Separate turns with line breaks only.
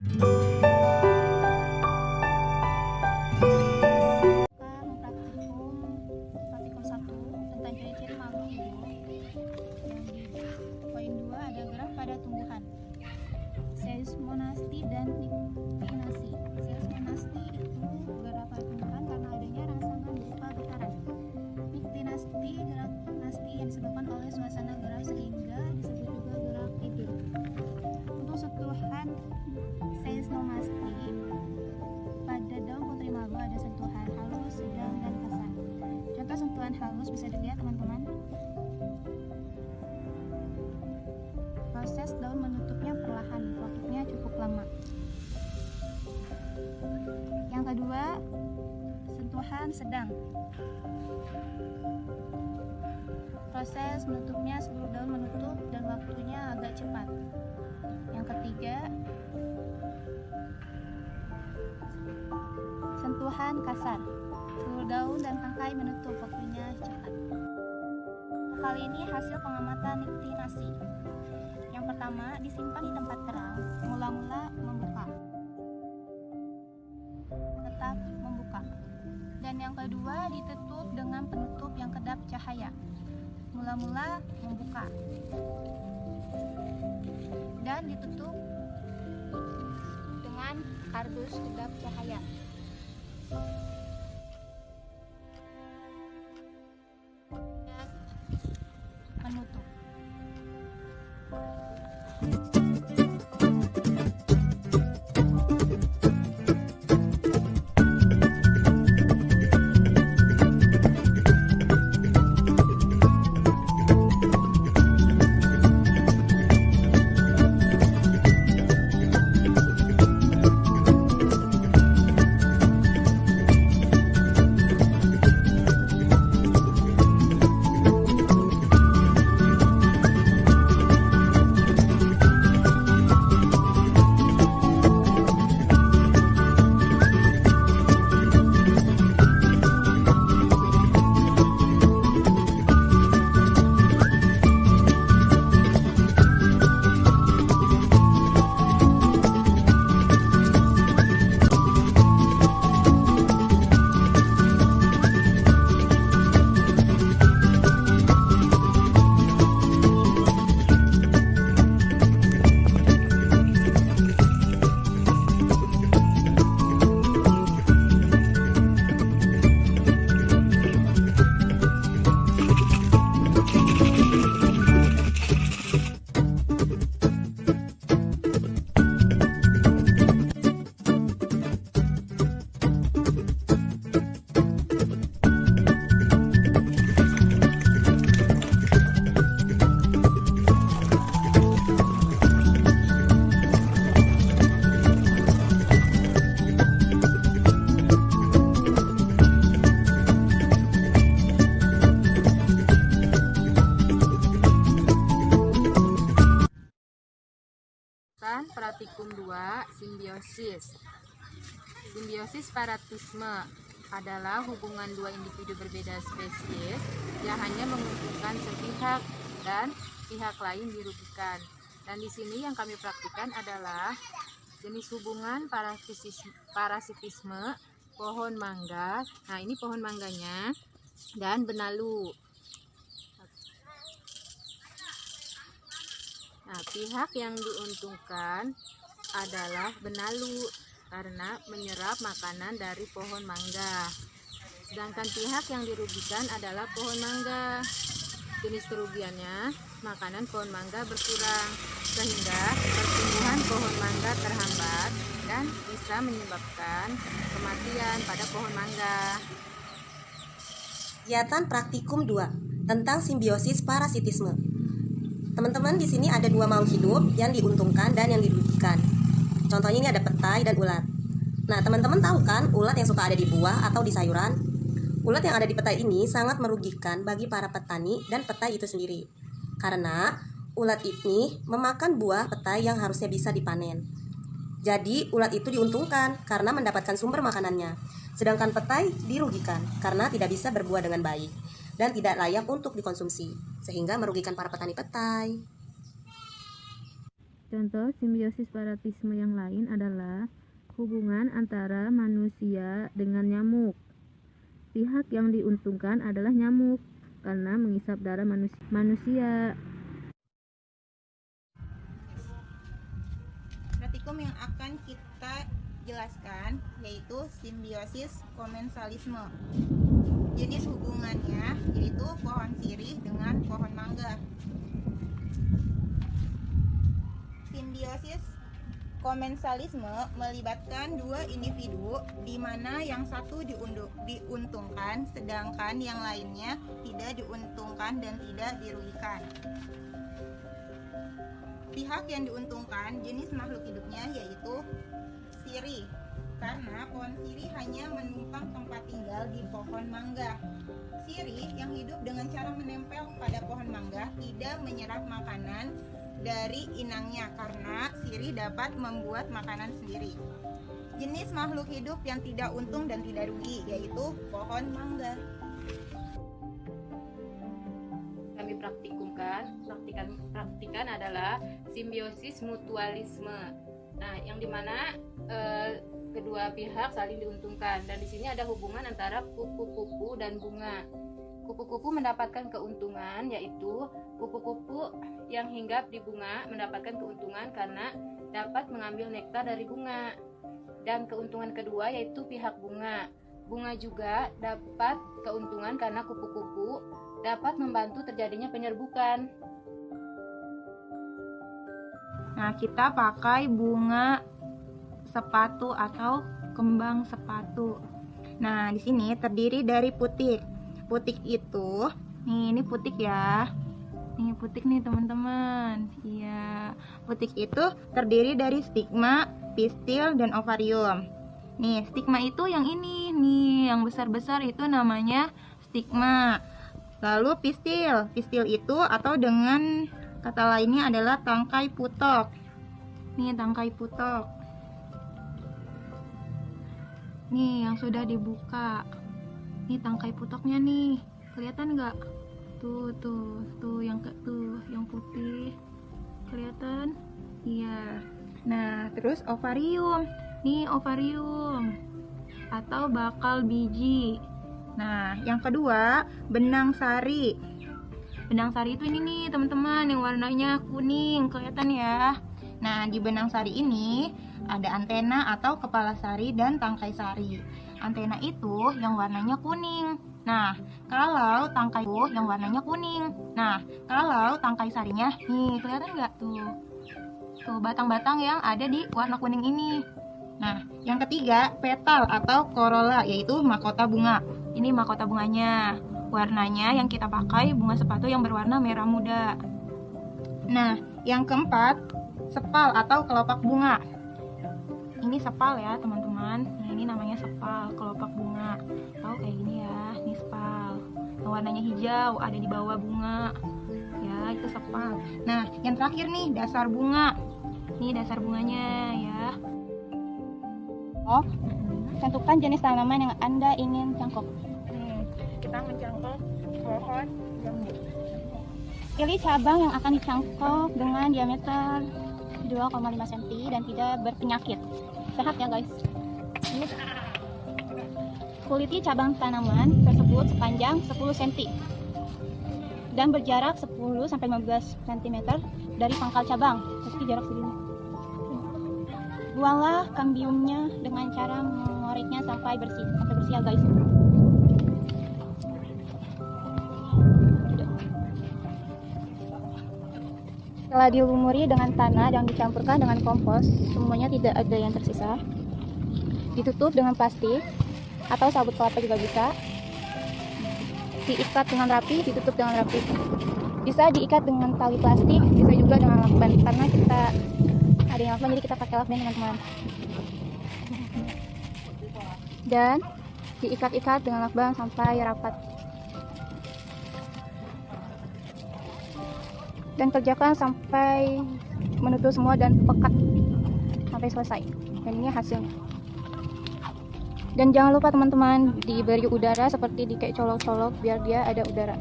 Praktikum 1 tentang ciri-ciri makhluk hidup. Yang di poin 2 ada graf pada tumbuhan, seismonasti dan niktinasi. Seismonasti itu gerak pada tumbuhan karena adanya rangsangan berupa getaran. Niktinasti gerak nasti yang disebabkan oleh suasana gerak sehingga disebut juga gerak tidur. Untuk sentuhan seismonasti, pada daun putri malu ada sentuhan halus, sedang, dan kasar. Contoh sentuhan halus bisa dilihat teman-teman. Proses daun menutupnya perlahan, waktunya cukup lama. Yang kedua, sentuhan sedang. Proses menutupnya seluruh daun menutup dan waktunya agak cepat. Yang ketiga, sentuhan kasar. Seluruh daun dan tangkai menutup, waktunya cepat. Kali ini hasil pengamatan niktinasi. Yang pertama, disimpan di tempat terang, mula-mula membuka, tetap membuka. Dan yang kedua, ditutup dengan penutup yang kedap cahaya, mula-mula membuka, dan ditutup dengan kardus kedap cahaya. Dan menutup.
Praktikum 2, simbiosis. Simbiosis paratisme adalah hubungan dua individu berbeda spesies yang hanya menguntungkan sepihak dan pihak lain dirugikan. Dan di sini yang kami praktikkan adalah jenis hubungan parasitisme pohon mangga. Nah, ini pohon mangganya dan benalu. Nah, pihak yang diuntungkan adalah benalu karena menyerap makanan dari pohon mangga. Sedangkan pihak yang dirugikan adalah pohon mangga. Jenis kerugiannya, makanan pohon mangga berkurang sehingga pertumbuhan pohon mangga terhambat dan bisa menyebabkan kematian pada pohon mangga.
Kegiatan praktikum 2 tentang simbiosis parasitisme. Teman-teman, di sini ada dua makhluk hidup yang diuntungkan dan yang dirugikan. Contohnya ini ada petai dan ulat. Nah, teman-teman tahu kan ulat yang suka ada di buah atau di sayuran? Ulat yang ada di petai ini sangat merugikan bagi para petani dan petai itu sendiri. Karena ulat ini memakan buah petai yang harusnya bisa dipanen. Jadi, ulat itu diuntungkan karena mendapatkan sumber makanannya. Sedangkan petai dirugikan karena tidak bisa berbuah dengan baik dan tidak layak untuk dikonsumsi, sehingga merugikan para petani petai.
Contoh simbiosis paratisme yang lain adalah hubungan antara manusia dengan nyamuk. Pihak yang diuntungkan adalah nyamuk karena menghisap darah manusia.
Praktikum yang akan kita jelaskan yaitu simbiosis komensalisme. Jenis hubungannya yaitu pohon sirih dengan pohon mangga. Simbiosis komensalisme melibatkan dua individu di mana yang satu diuntungkan sedangkan yang lainnya tidak diuntungkan dan tidak dirugikan. Pihak yang diuntungkan jenis makhluk hidupnya yaitu sirih, karena pohon sirih hanya menumpang tempat tinggal di pohon mangga. Sirih yang hidup dengan cara menempel pada pohon mangga tidak menyerap makanan dari inangnya karena sirih dapat membuat makanan sendiri. Jenis makhluk hidup yang tidak untung dan tidak rugi yaitu pohon mangga.
Kami praktikan adalah simbiosis mutualisme. Nah, yang dimana kedua pihak saling diuntungkan dan di sini ada hubungan antara kupu-kupu dan bunga. Kupu-kupu mendapatkan keuntungan yaitu kupu-kupu yang hinggap di bunga mendapatkan keuntungan karena dapat mengambil nektar dari bunga. Dan keuntungan kedua yaitu pihak bunga. Bunga juga dapat keuntungan karena kupu-kupu dapat membantu terjadinya penyerbukan.
Nah, kita pakai bunga sepatu atau kembang sepatu. Nah, di sini terdiri dari putik. Putik itu, ini putik ya. Ini putik nih teman-teman. Iya, putik itu terdiri dari stigma, pistil, dan ovarium. Nih, stigma itu yang ini nih, yang besar-besar itu namanya stigma. Lalu pistil. Pistil itu atau dengan kata lainnya adalah tangkai putok. Nih, tangkai putok. Nih, yang sudah dibuka. Nih tangkai putoknya nih, kelihatan nggak? Tuh yang putih, kelihatan? Iya. Nah, terus ovarium. Nih ovarium atau bakal biji. Nah, yang kedua benang sari. Benang sari itu ini nih teman-teman, yang warnanya kuning, kelihatan ya? Nah, di benang sari ini ada antena atau kepala sari dan tangkai sari. Antena itu yang warnanya kuning. Nah, kalau tangkai itu yang warnanya kuning. Nah, kalau tangkai sarinya, nih kelihatan nggak tuh? Tuh batang-batang yang ada di warna kuning ini. Nah, yang ketiga petal atau corolla, yaitu mahkota bunga. Ini mahkota bunganya. Warnanya yang kita pakai bunga sepatu yang berwarna merah muda. Nah, yang keempat sepal atau kelopak bunga. Ini sepal ya teman-teman. Nah, ini namanya sepal, kelopak bunga. Tahu kayak gini ya, ini sepal. Nah, warnanya hijau, ada di bawah bunga. Ya, itu sepal. Nah, yang terakhir nih dasar bunga. Ini dasar bunganya ya.
Tentukan jenis tanaman yang Anda ingin cangkok.
Kita mencangkok pohon jambu.
Pilih cabang yang akan dicangkok dengan diameter 2,5 cm dan tidak berpenyakit. Sehat ya guys. Kuliti cabang tanaman tersebut sepanjang 10 cm dan berjarak 10-15 cm dari pangkal cabang. Seperti jarak segini. Buanglah kambiumnya dengan cara mengoreknya sampai bersih ya guys. Setelah dilumuri dengan tanah dan dicampurkan dengan kompos, semuanya tidak ada yang tersisa. Ditutup dengan plastik atau sabut kelapa juga bisa. Diikat dengan rapi, ditutup dengan rapi. Bisa diikat dengan tali plastik, bisa juga dengan lakban. Karena kita ada yang lakban, jadi kita pakai lakban teman-teman. Dan diikat-ikat dengan lakban sampai rapat. Dan kerjakan sampai menutup semua dan pekat sampai selesai. Dan ini hasilnya. Dan jangan lupa teman-teman diberi udara seperti di kayak colok-colok biar dia ada udara.